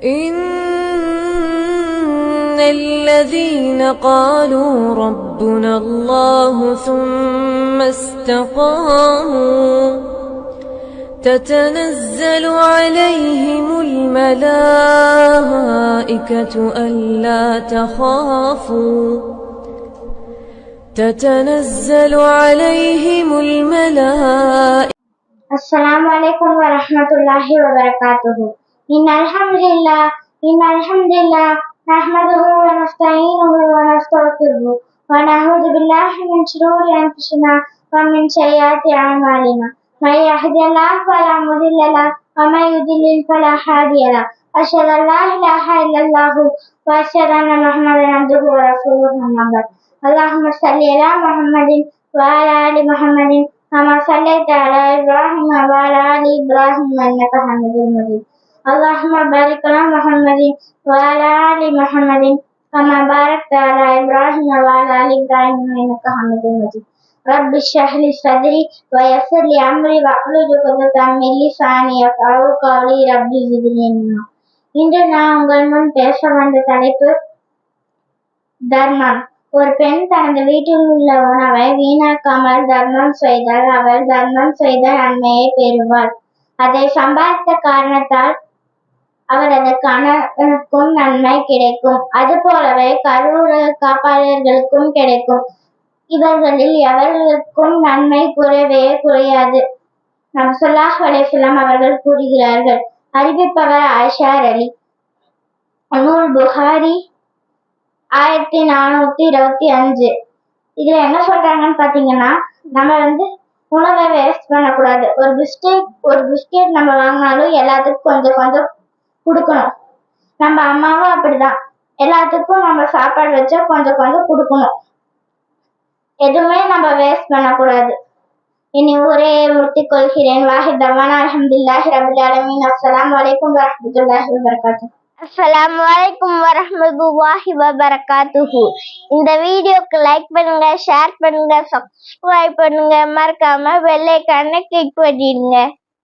إن الذين قالوا ربنا الله ثم استقاموا تتنزل عليهم الملائكة ألا تخافوا السلام عليكم ورحمة الله وبركاته. إن الحمد لله نحمده ونستعينه ونستغفره ونعوذ بالله من شرور أنفسنا ومن سيئات أعمالنا. من يهد الله فلا مضل له ومن يضلل فلا هادي له. أشهد أن لا إله إلا الله وأشهد أن محمدا عبده ورسوله. أما بعد. اللهم صل على محمد وعلى آل محمد كما صليت على إبراهيم وعلى آل إبراهيم إنك حميد مجيد. اللهم بارك على محمد وعلى آل محمد كما باركت على إبراهيم وعلى آل إبراهيم إنك حميد مجيد. رب اشرح لي صدري ويسر لي أمري واحلل عقدة من لساني يفقهوا قولي. رب زدني علما. இன்று நான் உங்கள் முன் பேச வந்த தலைப்பு தர்மம். ஒரு பெண் தனது வீட்டில் உள்ள உணவை வீணாக்காமல் தர்மம் செய்தால் அவள் தர்மம் செய்த நன்மையை பெறுவாள். அதை சம்பாதித்த காரணத்தால் அவரது கணவனுக்கும் நன்மை கிடைக்கும். அதுபோலவே கருவுல காப்பாளர்களுக்கும் கிடைக்கும். இவர்களில் எவர்களுக்கும் நன்மை குறைவே குறையாது. நபி ஸல்லல்லாஹு அலைஹி வஸல்லம் அவர்கள் கூறுகிறார்கள். அறிவிப்பவர் ஆயிஷா அலி. நூல் புகாரி 1425. இதுல என்ன சொல்றாங்கன்னு பாத்தீங்கன்னா, நம்ம உணவை வேஸ்ட் பண்ணக்கூடாது. ஒரு பிஸ்கெட் நம்ம வாங்கினாலும் எல்லாத்துக்கும் கொஞ்சம் கொஞ்சம் கொடுக்கணும். நம்ம அம்மாவும் அப்படிதான், எல்லாத்துக்கும் நம்ம சாப்பாடு வச்சா கொஞ்சம் கொஞ்சம் கொடுக்கணும். எதுவுமே நம்ம வேஸ்ட் பண்ணக்கூடாது. இனி ஊரையே முடித்துக் கொள்கிறேன். வாஹித் தவானா அல்ஹம்துலில்லாஹி ரப்பில் ஆலமீன். அஸ்ஸலாமு அலைக்கும் வரஹ்மத்துல்லாஹி வபரகாத்துஹு. அஸ்ஸலாமு அலைக்கும் வரஹ்மத்துல்லாஹி வபரகாத்துஹு. இந்த வீடியோக்கு லைக் பண்ணுங்க, ஷேர் பண்ணுங்க, சப்ஸ்கிரைப் பண்ணுங்க, மறக்காம பெல் ஐகானை கிளிக் பண்ணிடுங்க.